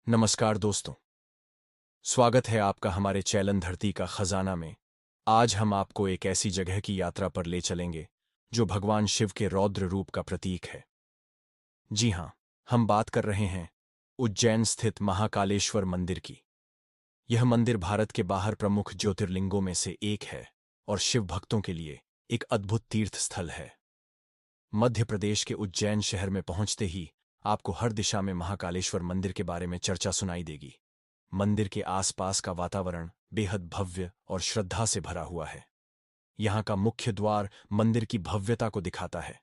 नमस्कार दोस्तों। स्वागत है आपका हमारे चैनल धरती का खजाना में। आज हम आपको एक ऐसी जगह की यात्रा पर ले चलेंगे जो भगवान शिव के रौद्र रूप का प्रतीक है। जी हाँ, हम बात कर रहे हैं उज्जैन स्थित महाकालेश्वर मंदिर की। यह मंदिर भारत के बाहर प्रमुख ज्योतिर्लिंगों में से एक है और शिव भक्तों के लिए एक अद्भुत तीर्थ स्थल है। मध्य प्रदेश के उज्जैन शहर में पहुंचते ही आपको हर दिशा में महाकालेश्वर मंदिर के बारे में चर्चा सुनाई देगी। मंदिर के आसपास का वातावरण बेहद भव्य और श्रद्धा से भरा हुआ है। यहाँ का मुख्य द्वार मंदिर की भव्यता को दिखाता है।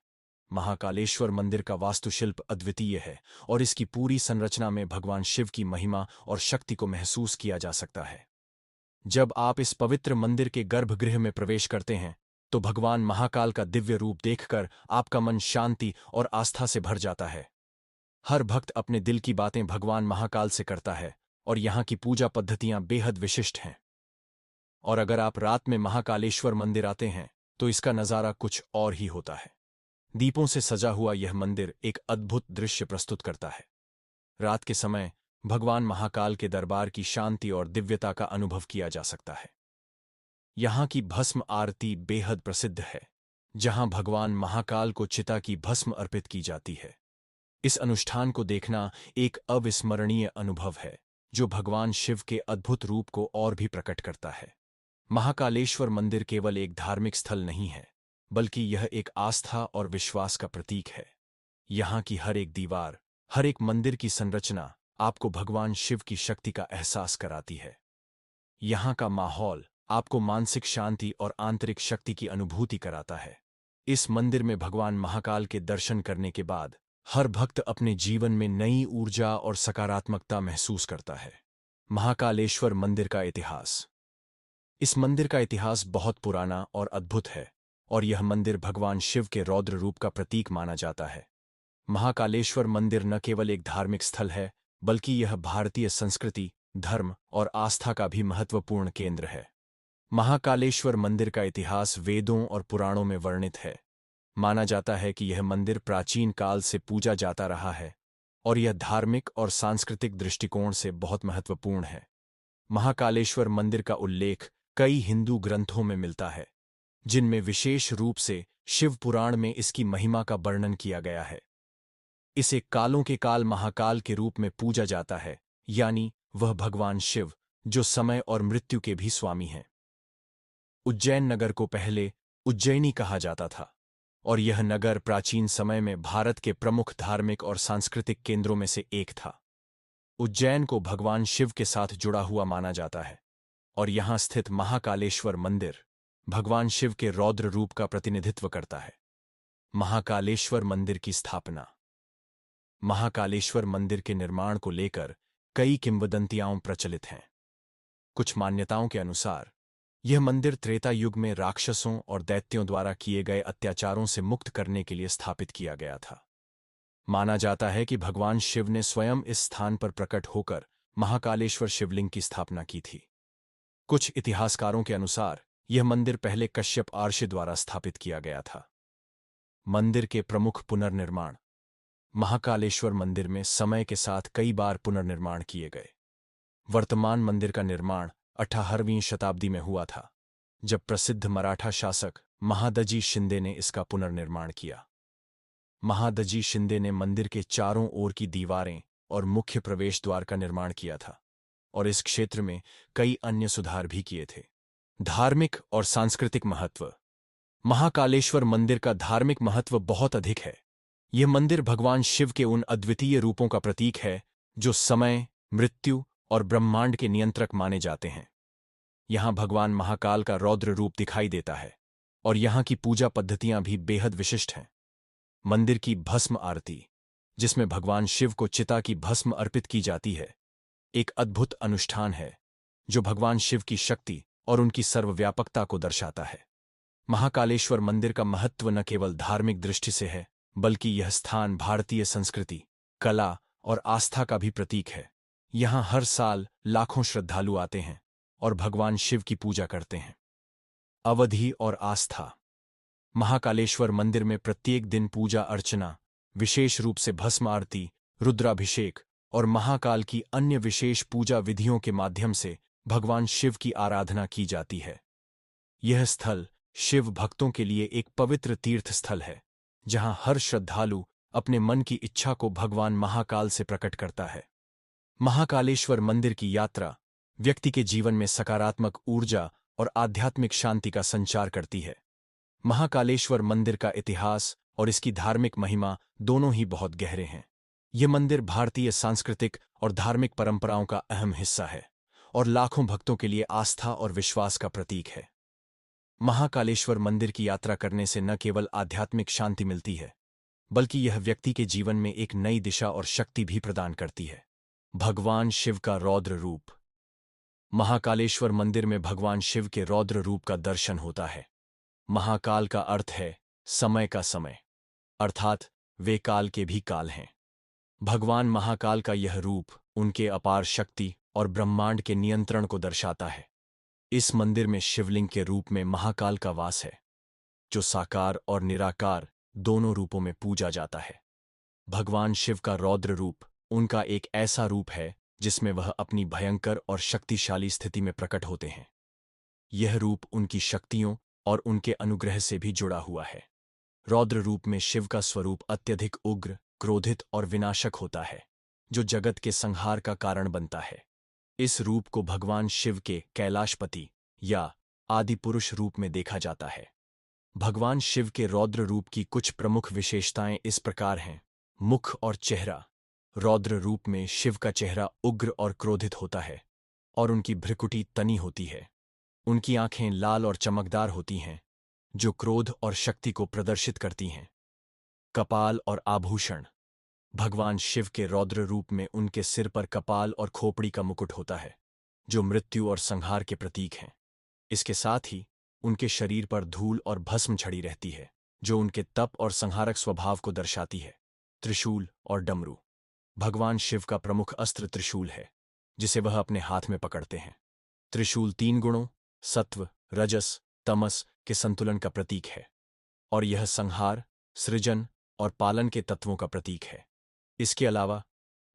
महाकालेश्वर मंदिर का वास्तुशिल्प अद्वितीय है और इसकी पूरी संरचना में भगवान शिव की महिमा और शक्ति को महसूस किया जा सकता है। जब आप इस पवित्र मंदिर के गर्भगृह में प्रवेश करते हैं तो भगवान महाकाल का दिव्य रूप देखकर आपका मन शांति और आस्था से भर जाता है। हर भक्त अपने दिल की बातें भगवान महाकाल से करता है और यहाँ की पूजा पद्धतियां बेहद विशिष्ट हैं। और अगर आप रात में महाकालेश्वर मंदिर आते हैं तो इसका नज़ारा कुछ और ही होता है। दीपों से सजा हुआ यह मंदिर एक अद्भुत दृश्य प्रस्तुत करता है। रात के समय भगवान महाकाल के दरबार की शांति और दिव्यता का अनुभव किया जा सकता है। यहाँ की भस्म आरती बेहद प्रसिद्ध है, जहाँ भगवान महाकाल को चिता की भस्म अर्पित की जाती है। इस अनुष्ठान को देखना एक अविस्मरणीय अनुभव है जो भगवान शिव के अद्भुत रूप को और भी प्रकट करता है। महाकालेश्वर मंदिर केवल एक धार्मिक स्थल नहीं है, बल्कि यह एक आस्था और विश्वास का प्रतीक है। यहाँ की हर एक दीवार, हर एक मंदिर की संरचना आपको भगवान शिव की शक्ति का एहसास कराती है। यहाँ का माहौल आपको मानसिक शांति और आंतरिक शक्ति की अनुभूति कराता है। इस मंदिर में भगवान महाकाल के दर्शन करने के बाद हर भक्त अपने जीवन में नई ऊर्जा और सकारात्मकता महसूस करता है। महाकालेश्वर मंदिर का इतिहास। इस मंदिर का इतिहास बहुत पुराना और अद्भुत है और यह मंदिर भगवान शिव के रौद्र रूप का प्रतीक माना जाता है। महाकालेश्वर मंदिर न केवल एक धार्मिक स्थल है, बल्कि यह भारतीय संस्कृति, धर्म और आस्था का भी महत्वपूर्ण केंद्र है। महाकालेश्वर मंदिर का इतिहास वेदों और पुराणों में वर्णित है। माना जाता है कि यह मंदिर प्राचीन काल से पूजा जाता रहा है और यह धार्मिक और सांस्कृतिक दृष्टिकोण से बहुत महत्वपूर्ण है। महाकालेश्वर मंदिर का उल्लेख कई हिंदू ग्रंथों में मिलता है, जिनमें विशेष रूप से शिव पुराण में इसकी महिमा का वर्णन किया गया है। इसे कालों के काल महाकाल के रूप में पूजा जाता है, यानी वह भगवान शिव जो समय और मृत्यु के भी स्वामी हैं। उज्जैन नगर को पहले उज्जैनी कहा जाता था और यह नगर प्राचीन समय में भारत के प्रमुख धार्मिक और सांस्कृतिक केंद्रों में से एक था। उज्जैन को भगवान शिव के साथ जुड़ा हुआ माना जाता है और यहाँ स्थित महाकालेश्वर मंदिर भगवान शिव के रौद्र रूप का प्रतिनिधित्व करता है। महाकालेश्वर मंदिर की स्थापना। महाकालेश्वर मंदिर के निर्माण को लेकर कई किंवदंतियां प्रचलित हैं। कुछ मान्यताओं के अनुसार यह मंदिर त्रेता युग में राक्षसों और दैत्यों द्वारा किए गए अत्याचारों से मुक्त करने के लिए स्थापित किया गया था। माना जाता है कि भगवान शिव ने स्वयं इस स्थान पर प्रकट होकर महाकालेश्वर शिवलिंग की स्थापना की थी। कुछ इतिहासकारों के अनुसार यह मंदिर पहले कश्यप आर्षि द्वारा स्थापित किया गया था। मंदिर के प्रमुख पुनर्निर्माण। महाकालेश्वर मंदिर में समय के साथ कई बार पुनर्निर्माण किए गए। वर्तमान मंदिर का निर्माण 18वीं शताब्दी में हुआ था, जब प्रसिद्ध मराठा शासक महादजी शिंदे ने इसका पुनर्निर्माण किया। महादजी शिंदे ने मंदिर के चारों ओर की दीवारें और मुख्य प्रवेश द्वार का निर्माण किया था और इस क्षेत्र में कई अन्य सुधार भी किए थे। धार्मिक और सांस्कृतिक महत्व। महाकालेश्वर मंदिर का धार्मिक महत्व बहुत अधिक है। यह मंदिर भगवान शिव के उन अद्वितीय रूपों का प्रतीक है जो समय, मृत्यु और ब्रह्मांड के नियंत्रक माने जाते हैं। यहाँ भगवान महाकाल का रौद्र रूप दिखाई देता है और यहाँ की पूजा पद्धतियां भी बेहद विशिष्ट हैं। मंदिर की भस्म आरती, जिसमें भगवान शिव को चिता की भस्म अर्पित की जाती है, एक अद्भुत अनुष्ठान है जो भगवान शिव की शक्ति और उनकी सर्वव्यापकता को दर्शाता है। महाकालेश्वर मंदिर का महत्व न केवल धार्मिक दृष्टि से है, बल्कि यह स्थान भारतीय संस्कृति, कला और आस्था का भी प्रतीक है। यहाँ हर साल लाखों श्रद्धालु आते हैं और भगवान शिव की पूजा करते हैं। अवधि और आस्था। महाकालेश्वर मंदिर में प्रत्येक दिन पूजा अर्चना, विशेष रूप से भस्म आरती, रुद्राभिषेक और महाकाल की अन्य विशेष पूजा विधियों के माध्यम से भगवान शिव की आराधना की जाती है। यह स्थल शिव भक्तों के लिए एक पवित्र तीर्थ स्थल है, जहां हर श्रद्धालु अपने मन की इच्छा को भगवान महाकाल से प्रकट करता है। महाकालेश्वर मंदिर की यात्रा व्यक्ति के जीवन में सकारात्मक ऊर्जा और आध्यात्मिक शांति का संचार करती है। महाकालेश्वर मंदिर का इतिहास और इसकी धार्मिक महिमा दोनों ही बहुत गहरे हैं। यह मंदिर भारतीय सांस्कृतिक और धार्मिक परंपराओं का अहम हिस्सा है और लाखों भक्तों के लिए आस्था और विश्वास का प्रतीक है। महाकालेश्वर मंदिर की यात्रा करने से न केवल आध्यात्मिक शांति मिलती है, बल्कि यह व्यक्ति के जीवन में एक नई दिशा और शक्ति भी प्रदान करती है। भगवान शिव का रौद्र रूप। महाकालेश्वर मंदिर में भगवान शिव के रौद्र रूप का दर्शन होता है। महाकाल का अर्थ है समय का समय, अर्थात वे काल के भी काल हैं। भगवान महाकाल का यह रूप उनके अपार शक्ति और ब्रह्मांड के नियंत्रण को दर्शाता है। इस मंदिर में शिवलिंग के रूप में महाकाल का वास है, जो साकार और निराकार दोनों रूपों में पूजा जाता है। भगवान शिव का रौद्र रूप उनका एक ऐसा रूप है जिसमें वह अपनी भयंकर और शक्तिशाली स्थिति में प्रकट होते हैं। यह रूप उनकी शक्तियों और उनके अनुग्रह से भी जुड़ा हुआ है। रौद्र रूप में शिव का स्वरूप अत्यधिक उग्र, क्रोधित और विनाशक होता है, जो जगत के संहार का कारण बनता है। इस रूप को भगवान शिव के कैलाशपति या आदि पुरुष रूप में देखा जाता है। भगवान शिव के रौद्र रूप की कुछ प्रमुख विशेषताएं इस प्रकार हैं। मुख और चेहरा। रौद्र रूप में शिव का चेहरा उग्र और क्रोधित होता है और उनकी भ्रिकुटी तनी होती है। उनकी आंखें लाल और चमकदार होती हैं, जो क्रोध और शक्ति को प्रदर्शित करती हैं। कपाल और आभूषण। भगवान शिव के रौद्र रूप में उनके सिर पर कपाल और खोपड़ी का मुकुट होता है, जो मृत्यु और संहार के प्रतीक हैं। इसके साथ ही उनके शरीर पर धूल और भस्म छड़ी रहती है, जो उनके तप और संहारक स्वभाव को दर्शाती है। त्रिशूल और डमरू। भगवान शिव का प्रमुख अस्त्र त्रिशूल है, जिसे वह अपने हाथ में पकड़ते हैं। त्रिशूल 3 गुणों सत्व, रजस, तमस के संतुलन का प्रतीक है और यह संहार, सृजन और पालन के तत्वों का प्रतीक है। इसके अलावा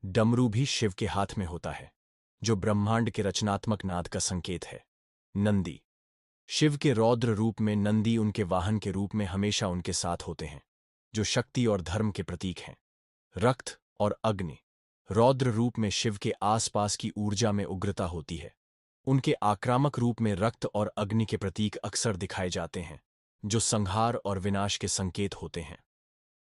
डमरू भी शिव के हाथ में होता है, जो ब्रह्मांड के रचनात्मक नाद का संकेत है। नंदी। शिव के रौद्र रूप में नंदी उनके वाहन के रूप में हमेशा उनके साथ होते हैं, जो शक्ति और धर्म के प्रतीक हैं। रक्त और अग्नि। रौद्र रूप में शिव के आसपास की ऊर्जा में उग्रता होती है। उनके आक्रामक रूप में रक्त और अग्नि के प्रतीक अक्सर दिखाए जाते हैं, जो संहार और विनाश के संकेत होते हैं।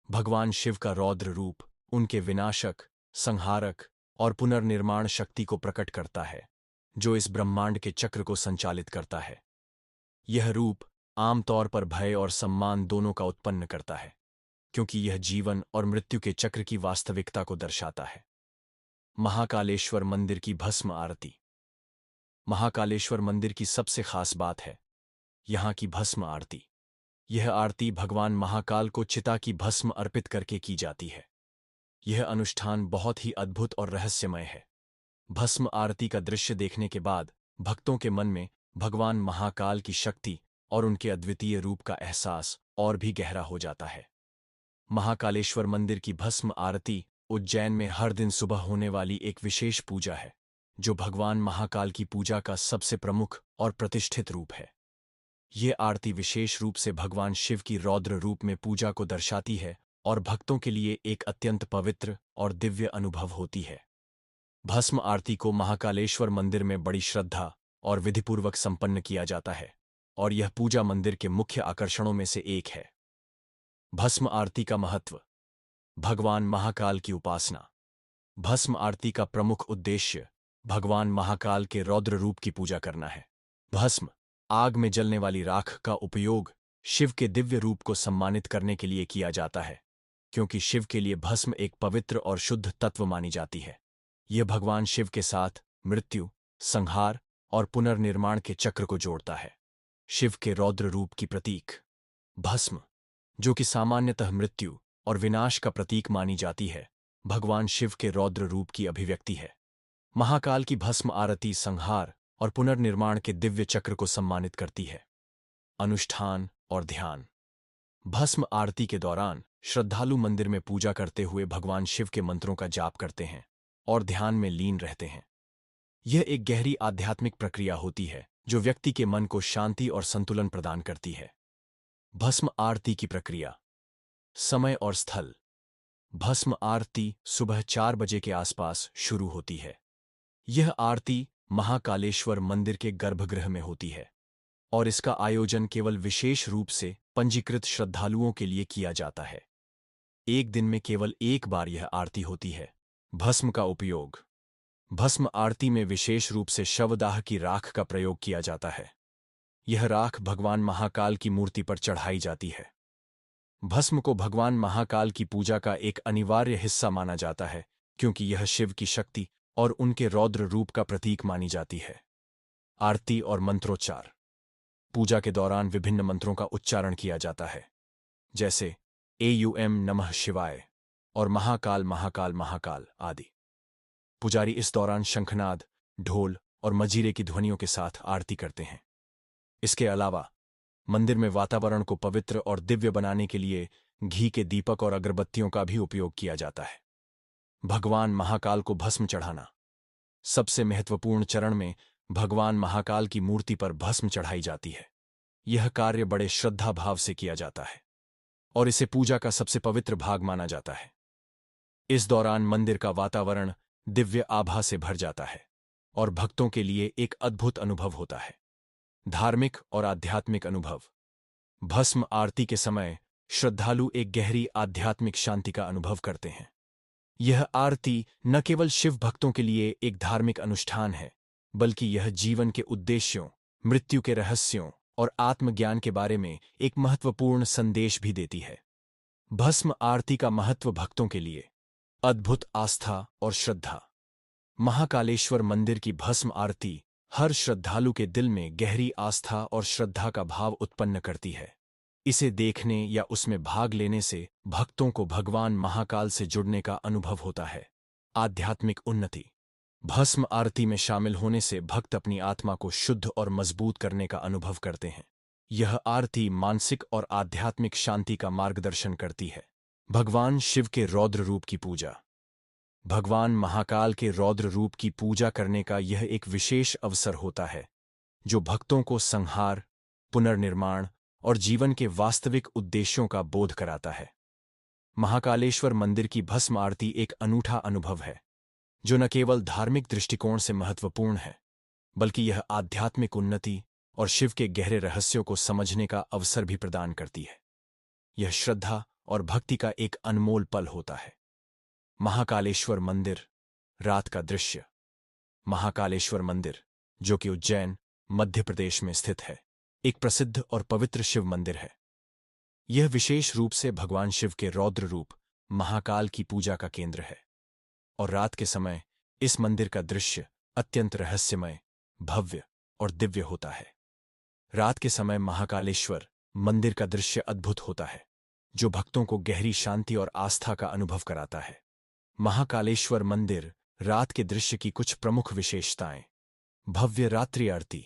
भगवान शिव का रौद्र रूप उनके विनाशक, संहारक और पुनर्निर्माण शक्ति को प्रकट करता है, जो इस ब्रह्मांड के चक्र को संचालित करता है। यह रूप आमतौर पर भय और सम्मान दोनों का उत्पन्न करता है, क्योंकि यह जीवन और मृत्यु के चक्र की वास्तविकता को दर्शाता है। महाकालेश्वर मंदिर की भस्म आरती। महाकालेश्वर मंदिर की सबसे खास बात है यहाँ की भस्म आरती। यह आरती भगवान महाकाल को चिता की भस्म अर्पित करके की जाती है। यह अनुष्ठान बहुत ही अद्भुत और रहस्यमय है। भस्म आरती का दृश्य देखने के बाद भक्तों के मन में भगवान महाकाल की शक्ति और उनके अद्वितीय रूप का एहसास और भी गहरा हो जाता है। महाकालेश्वर मंदिर की भस्म आरती उज्जैन में हर दिन सुबह होने वाली एक विशेष पूजा है, जो भगवान महाकाल की पूजा का सबसे प्रमुख और प्रतिष्ठित रूप है। ये आरती विशेष रूप से भगवान शिव की रौद्र रूप में पूजा को दर्शाती है और भक्तों के लिए एक अत्यंत पवित्र और दिव्य अनुभव होती है। भस्म आरती को महाकालेश्वर मंदिर में बड़ी श्रद्धा और विधिपूर्वक संपन्न किया जाता है और यह पूजा मंदिर के मुख्य आकर्षणों में से एक है। भस्म आरती का महत्व। भगवान महाकाल की उपासना। भस्म आरती का प्रमुख उद्देश्य भगवान महाकाल के रौद्र रूप की पूजा करना है। भस्म, आग में जलने वाली राख का उपयोग शिव के दिव्य रूप को सम्मानित करने के लिए किया जाता है, क्योंकि शिव के लिए भस्म एक पवित्र और शुद्ध तत्व मानी जाती है। यह भगवान शिव के साथ मृत्यु, संहार और पुनर्निर्माण के चक्र को जोड़ता है। शिव के रौद्र रूप की प्रतीक। भस्म, जो कि सामान्यतः मृत्यु और विनाश का प्रतीक मानी जाती है, भगवान शिव के रौद्र रूप की अभिव्यक्ति है। महाकाल की भस्म आरती संहार और पुनर्निर्माण के दिव्य चक्र को सम्मानित करती है। अनुष्ठान और ध्यान। भस्म आरती के दौरान श्रद्धालु मंदिर में पूजा करते हुए भगवान शिव के मंत्रों का जाप करते हैं और ध्यान में लीन रहते हैं। यह एक गहरी आध्यात्मिक प्रक्रिया होती है जो व्यक्ति के मन को शांति और संतुलन प्रदान करती है। भस्म आरती की प्रक्रिया। समय और स्थल। भस्म आरती सुबह 4 बजे के आसपास शुरू होती है। यह आरती महाकालेश्वर मंदिर के गर्भगृह में होती है और इसका आयोजन केवल विशेष रूप से पंजीकृत श्रद्धालुओं के लिए किया जाता है। एक दिन में केवल एक बार यह आरती होती है। भस्म का उपयोग। भस्म आरती में विशेष रूप से शवदाह की राख का प्रयोग किया जाता है। यह राख भगवान महाकाल की मूर्ति पर चढ़ाई जाती है। भस्म को भगवान महाकाल की पूजा का एक अनिवार्य हिस्सा माना जाता है क्योंकि यह शिव की शक्ति और उनके रौद्र रूप का प्रतीक मानी जाती है। आरती और मंत्रोच्चार। पूजा के दौरान विभिन्न मंत्रों का उच्चारण किया जाता है, जैसे एयूएम नमः शिवाय और महाकाल महाकाल महाकाल आदि। पुजारी इस दौरान शंखनाद, ढोल और मजीरे की ध्वनियों के साथ आरती करते हैं। इसके अलावा मंदिर में वातावरण को पवित्र और दिव्य बनाने के लिए घी के दीपक और अगरबत्तियों का भी उपयोग किया जाता है। भगवान महाकाल को भस्म चढ़ाना। सबसे महत्वपूर्ण चरण में भगवान महाकाल की मूर्ति पर भस्म चढ़ाई जाती है। यह कार्य बड़े श्रद्धा भाव से किया जाता है और इसे पूजा का सबसे पवित्र भाग माना जाता है। इस दौरान मंदिर का वातावरण दिव्य आभा से भर जाता है और भक्तों के लिए एक अद्भुत अनुभव होता है। धार्मिक और आध्यात्मिक अनुभव। भस्म आरती के समय श्रद्धालु एक गहरी आध्यात्मिक शांति का अनुभव करते हैं। यह आरती न केवल शिव भक्तों के लिए एक धार्मिक अनुष्ठान है, बल्कि यह जीवन के उद्देश्यों, मृत्यु के रहस्यों और आत्मज्ञान के बारे में एक महत्वपूर्ण संदेश भी देती है। भस्म आरती का महत्व भक्तों के लिए। अद्भुत आस्था और श्रद्धा। महाकालेश्वर मंदिर की भस्म आरती हर श्रद्धालु के दिल में गहरी आस्था और श्रद्धा का भाव उत्पन्न करती है। इसे देखने या उसमें भाग लेने से भक्तों को भगवान महाकाल से जुड़ने का अनुभव होता है। आध्यात्मिक उन्नति। भस्म आरती में शामिल होने से भक्त अपनी आत्मा को शुद्ध और मजबूत करने का अनुभव करते हैं। यह आरती मानसिक और आध्यात्मिक शांति का मार्गदर्शन करती है। भगवान शिव के रौद्र रूप की पूजा। भगवान महाकाल के रौद्र रूप की पूजा करने का यह एक विशेष अवसर होता है जो भक्तों को संहार, पुनर्निर्माण और जीवन के वास्तविक उद्देश्यों का बोध कराता है। महाकालेश्वर मंदिर की भस्म आरती एक अनूठा अनुभव है जो न केवल धार्मिक दृष्टिकोण से महत्वपूर्ण है, बल्कि यह आध्यात्मिक उन्नति और शिव के गहरे रहस्यों को समझने का अवसर भी प्रदान करती है। यह श्रद्धा और भक्ति का एक अनमोल पल होता है। महाकालेश्वर मंदिर रात का दृश्य। महाकालेश्वर मंदिर, जो कि उज्जैन, मध्य प्रदेश में स्थित है, एक प्रसिद्ध और पवित्र शिव मंदिर है। यह विशेष रूप से भगवान शिव के रौद्र रूप महाकाल की पूजा का केंद्र है और रात के समय इस मंदिर का दृश्य अत्यंत रहस्यमय, भव्य और दिव्य होता है। रात के समय महाकालेश्वर मंदिर का दृश्य अद्भुत होता है जो भक्तों को गहरी शांति और आस्था का अनुभव कराता है। महाकालेश्वर मंदिर रात के दृश्य की कुछ प्रमुख विशेषताएं। भव्य रात्रि आरती।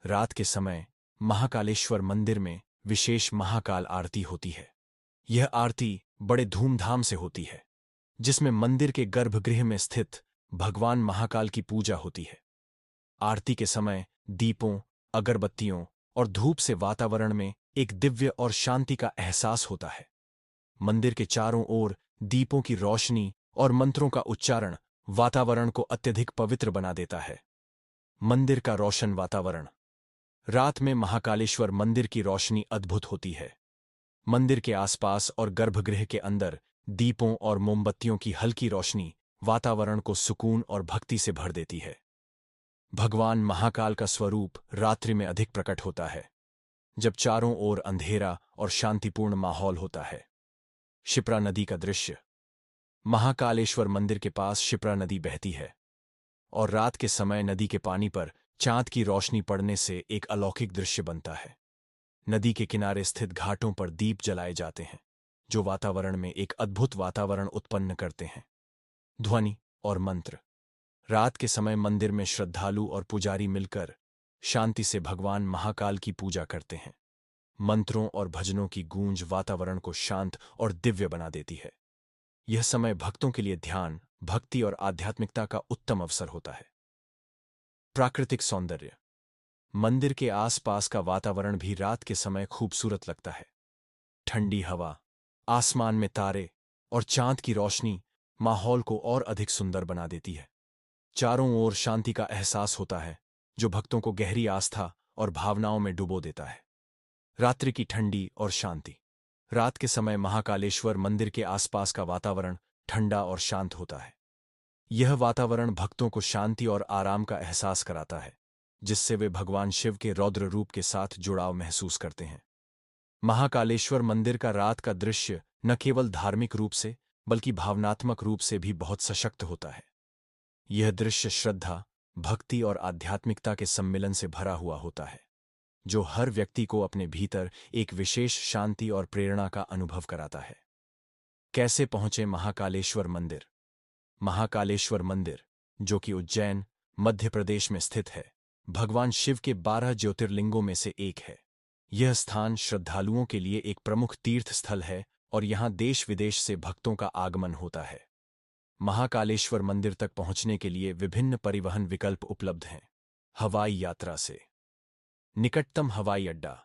रात के समय महाकालेश्वर मंदिर में विशेष महाकाल आरती होती है। यह आरती बड़े धूमधाम से होती है, जिसमें मंदिर के गर्भगृह में स्थित भगवान महाकाल की पूजा होती है। आरती के समय दीपों, अगरबत्तियों और धूप से वातावरण में एक दिव्य और शांति का एहसास होता है। मंदिर के चारों ओर दीपों की रोशनी और मंत्रों का उच्चारण वातावरण को अत्यधिक पवित्र बना देता है। मंदिर का रोशन वातावरण। रात में महाकालेश्वर मंदिर की रोशनी अद्भुत होती है। मंदिर के आसपास और गर्भगृह के अंदर दीपों और मोमबत्तियों की हल्की रोशनी वातावरण को सुकून और भक्ति से भर देती है। भगवान महाकाल का स्वरूप रात्रि में अधिक प्रकट होता है, जब चारों ओर अंधेरा और शांतिपूर्ण माहौल होता है। शिप्रा नदी का दृश्य। महाकालेश्वर मंदिर के पास शिप्रा नदी बहती है और रात के समय नदी के पानी पर चांद की रोशनी पड़ने से एक अलौकिक दृश्य बनता है। नदी के किनारे स्थित घाटों पर दीप जलाए जाते हैं, जो वातावरण में एक अद्भुत वातावरण उत्पन्न करते हैं। ध्वनि और मंत्र। रात के समय मंदिर में श्रद्धालु और पुजारी मिलकर शांति से भगवान महाकाल की पूजा करते हैं। मंत्रों और भजनों की गूंज वातावरण को शांत और दिव्य बना देती है। यह समय भक्तों के लिए ध्यान, भक्ति और आध्यात्मिकता का उत्तम अवसर होता है। प्राकृतिक सौंदर्य। मंदिर के आसपास का वातावरण भी रात के समय खूबसूरत लगता है। ठंडी हवा, आसमान में तारे और चांद की रोशनी माहौल को और अधिक सुंदर बना देती है। चारों ओर शांति का एहसास होता है, जो भक्तों को गहरी आस्था और भावनाओं में डुबो देता है। रात्रि की ठंडी और शांति। रात के समय महाकालेश्वर मंदिर के आसपास का वातावरण ठंडा और शांत होता है। यह वातावरण भक्तों को शांति और आराम का एहसास कराता है, जिससे वे भगवान शिव के रौद्र रूप के साथ जुड़ाव महसूस करते हैं। महाकालेश्वर मंदिर का रात का दृश्य न केवल धार्मिक रूप से बल्कि भावनात्मक रूप से भी बहुत सशक्त होता है। यह दृश्य श्रद्धा, भक्ति और आध्यात्मिकता के सम्मिलन से भरा हुआ होता है, जो हर व्यक्ति को अपने भीतर एक विशेष शांति और प्रेरणा का अनुभव कराता है। कैसे पहुंचे महाकालेश्वर मंदिर? महाकालेश्वर मंदिर, जो कि उज्जैन, मध्य प्रदेश में स्थित है, भगवान शिव के 12 ज्योतिर्लिंगों में से एक है। यह स्थान श्रद्धालुओं के लिए एक प्रमुख तीर्थ स्थल है और यहाँ देश विदेश से भक्तों का आगमन होता है। महाकालेश्वर मंदिर तक पहुंचने के लिए विभिन्न परिवहन विकल्प उपलब्ध हैं। हवाई यात्रा से। निकटतम हवाई अड्डा।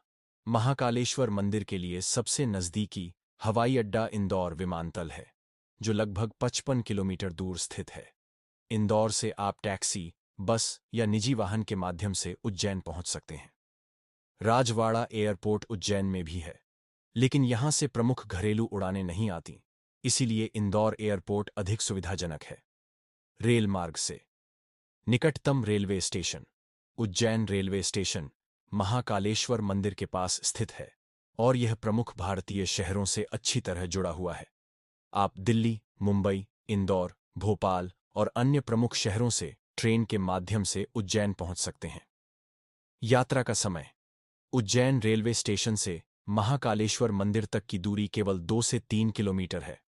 महाकालेश्वर मंदिर के लिए सबसे नज़दीकी हवाई अड्डा इंदौर विमानतल है, जो लगभग 55 किलोमीटर दूर स्थित है। इंदौर से आप टैक्सी, बस या निजी वाहन के माध्यम से उज्जैन पहुंच सकते हैं। राजवाड़ा एयरपोर्ट उज्जैन में भी है, लेकिन यहां से प्रमुख घरेलू उड़ानें नहीं आती, इसीलिए इंदौर एयरपोर्ट अधिक सुविधाजनक है। रेल मार्ग से। निकटतम railway station. Ujjain railway station Mahakaleshwar मंदिर के पास स्थित है और यह प्रमुख भारतीय शहरों से अच्छी तरह जुड़ा हुआ है। आप दिल्ली, मुंबई, इंदौर, भोपाल और अन्य प्रमुख शहरों से ट्रेन के माध्यम से उज्जैन पहुंच सकते हैं। यात्रा का समय। उज्जैन रेलवे स्टेशन से महाकालेश्वर मंदिर तक की दूरी केवल 2 से 3 किलोमीटर है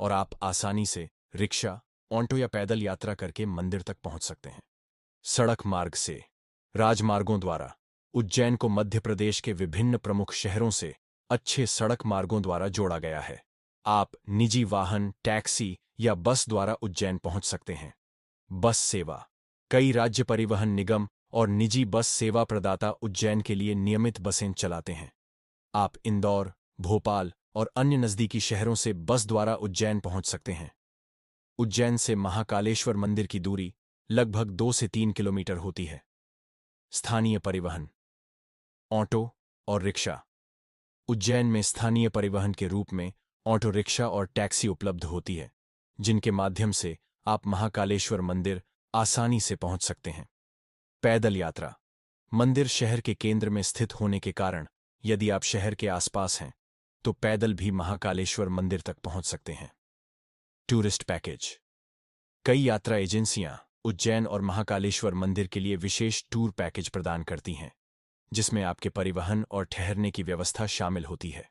और आप आसानी से रिक्शा, ऑटो या पैदल यात्रा करके मंदिर तक पहुंच सकते हैं। सड़क मार्ग से। राजमार्गों द्वारा। उज्जैन को मध्य प्रदेश के विभिन्न प्रमुख शहरों से अच्छे सड़क मार्गों द्वारा जोड़ा गया है। आप निजी वाहन, टैक्सी या बस द्वारा उज्जैन पहुंच सकते हैं। बस सेवा। कई राज्य परिवहन निगम और निजी बस सेवा प्रदाता उज्जैन के लिए नियमित बसें चलाते हैं। आप इंदौर, भोपाल और अन्य नज़दीकी शहरों से बस द्वारा उज्जैन पहुंच सकते हैं। उज्जैन से महाकालेश्वर मंदिर की दूरी लगभग 2 से 3 किलोमीटर होती है। स्थानीय परिवहन। ऑटो और रिक्शा। उज्जैन में स्थानीय परिवहन के रूप में ऑटो रिक्शा और टैक्सी उपलब्ध होती है, जिनके माध्यम से आप महाकालेश्वर मंदिर आसानी से पहुंच सकते हैं। पैदल यात्रा। मंदिर शहर के केंद्र में स्थित होने के कारण यदि आप शहर के आसपास हैं तो पैदल भी महाकालेश्वर मंदिर तक पहुंच सकते हैं। Tourist package. कई यात्रा एजेंसियां उज्जैन और महाकालेश्वर मंदिर के लिए विशेष टूर पैकेज प्रदान करती हैं, जिसमें आपके परिवहन और ठहरने की व्यवस्था शामिल होती है।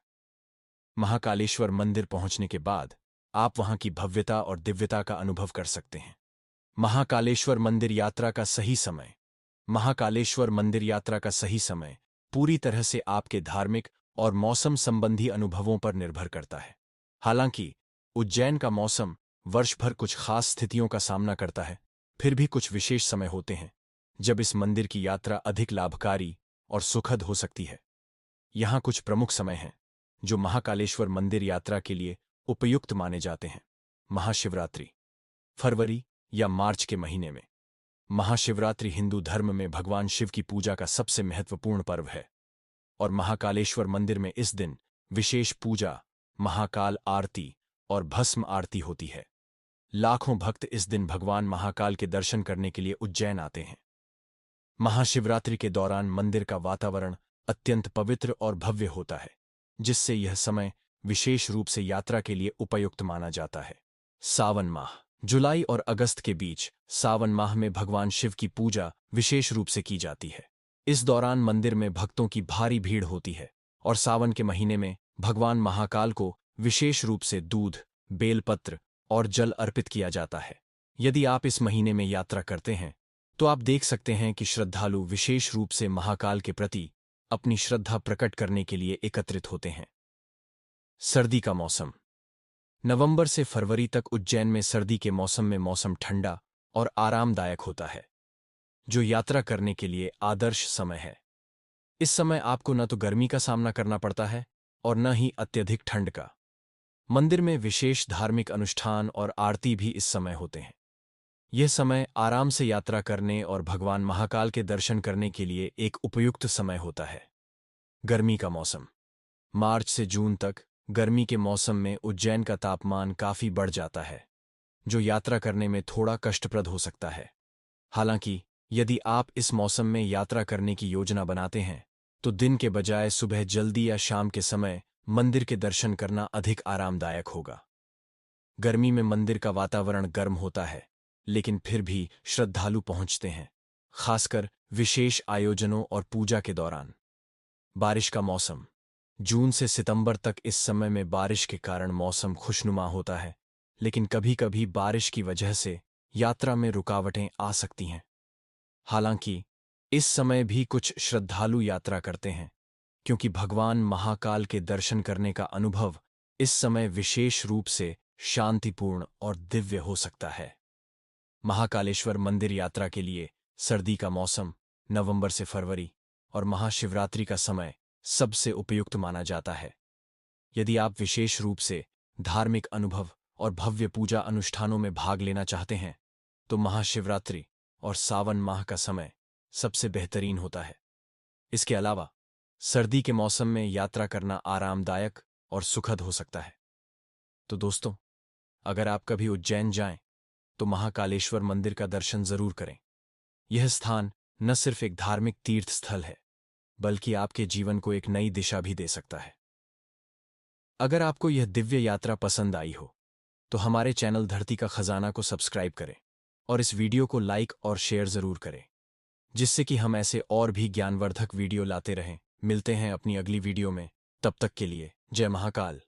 महाकालेश्वर मंदिर पहुंचने के बाद आप वहां की भव्यता और दिव्यता का अनुभव कर सकते हैं। महाकालेश्वर मंदिर यात्रा का सही समय। महाकालेश्वर मंदिर यात्रा का सही समय पूरी तरह से आपके धार्मिक और मौसम संबंधी अनुभवों पर निर्भर करता है। हालांकि उज्जैन का मौसम वर्ष भर कुछ खास स्थितियों का सामना करता है, फिर भी कुछ विशेष समय होते हैं जब इस मंदिर की यात्रा अधिक लाभकारी और सुखद हो सकती है। यहाँ कुछ प्रमुख समय हैं जो महाकालेश्वर मंदिर यात्रा के लिए उपयुक्त माने जाते हैं। महाशिवरात्रि। फरवरी या मार्च के महीने में। महाशिवरात्रि हिंदू धर्म में भगवान शिव की पूजा का सबसे महत्वपूर्ण पर्व है और महाकालेश्वर मंदिर में इस दिन विशेष पूजा, महाकाल आरती और भस्म आरती होती है। लाखों भक्त इस दिन भगवान महाकाल के दर्शन करने के लिए उज्जैन आते हैं। महाशिवरात्रि के दौरान मंदिर का वातावरण अत्यंत पवित्र और भव्य होता है, जिससे यह समय विशेष रूप से यात्रा के लिए उपयुक्त माना जाता है। सावन माह। जुलाई और अगस्त के बीच सावन माह में भगवान शिव की पूजा विशेष रूप से की जाती है। इस दौरान मंदिर में भक्तों की भारी भीड़ होती है और सावन के महीने में भगवान महाकाल को विशेष रूप से दूध, बेलपत्र और जल अर्पित किया जाता है। यदि आप इस महीने में यात्रा करते हैं तो आप देख सकते हैं कि श्रद्धालु विशेष रूप से महाकाल के प्रति अपनी श्रद्धा प्रकट करने के लिए एकत्रित होते हैं। सर्दी का मौसम। नवंबर से फरवरी तक उज्जैन में सर्दी के मौसम में मौसम ठंडा और आरामदायक होता है, जो यात्रा करने के लिए आदर्श समय है। इस समय आपको न तो गर्मी का सामना करना पड़ता है और न ही अत्यधिक ठंड का। मंदिर में विशेष धार्मिक अनुष्ठान और आरती भी इस समय होते हैं। यह समय आराम से यात्रा करने और भगवान महाकाल के दर्शन करने के लिए एक उपयुक्त समय होता है। गर्मी का मौसम। मार्च से जून तक गर्मी के मौसम में उज्जैन का तापमान काफी बढ़ जाता है, जो यात्रा करने में थोड़ा कष्टप्रद हो सकता है। हालांकि यदि आप इस मौसम में यात्रा करने की योजना बनाते हैं, तो दिन के बजाय सुबह जल्दी या शाम के समय मंदिर के दर्शन करना अधिक आरामदायक होगा। गर्मी में मंदिर का वातावरण गर्म होता है, लेकिन फिर भी श्रद्धालु पहुंचते हैं, खासकर विशेष आयोजनों और पूजा के दौरान। बारिश का मौसम। जून से सितंबर तक इस समय में बारिश के कारण मौसम खुशनुमा होता है, लेकिन कभी-कभी बारिश की वजह से यात्रा में रुकावटें आ सकती हैं। हालांकि इस समय भी कुछ श्रद्धालु यात्रा करते हैं, क्योंकि भगवान महाकाल के दर्शन करने का अनुभव इस समय विशेष रूप से शांतिपूर्ण और दिव्य हो सकता है। महाकालेश्वर मंदिर यात्रा के लिए सर्दी का मौसम नवंबर से फरवरी और महाशिवरात्रि का समय सबसे उपयुक्त माना जाता है। यदि आप विशेष रूप से धार्मिक अनुभव और भव्य पूजा अनुष्ठानों में भाग लेना चाहते हैं, तो महाशिवरात्रि और सावन माह का समय सबसे बेहतरीन होता है। इसके अलावा सर्दी के मौसम में यात्रा करना आरामदायक और सुखद हो सकता है। तो दोस्तों, अगर आप कभी उज्जैन जाएं, तो महाकालेश्वर मंदिर का दर्शन जरूर करें। यह स्थान न सिर्फ एक धार्मिक तीर्थ स्थल है, बल्कि आपके जीवन को एक नई दिशा भी दे सकता है। अगर आपको यह दिव्य यात्रा पसंद आई हो, तो हमारे चैनल धरती का खजाना को सब्सक्राइब करें और इस वीडियो को लाइक और शेयर जरूर करें, जिससे कि हम ऐसे और भी ज्ञानवर्धक वीडियो लाते रहें। मिलते हैं अपनी अगली वीडियो में। तब तक के लिए जय महाकाल।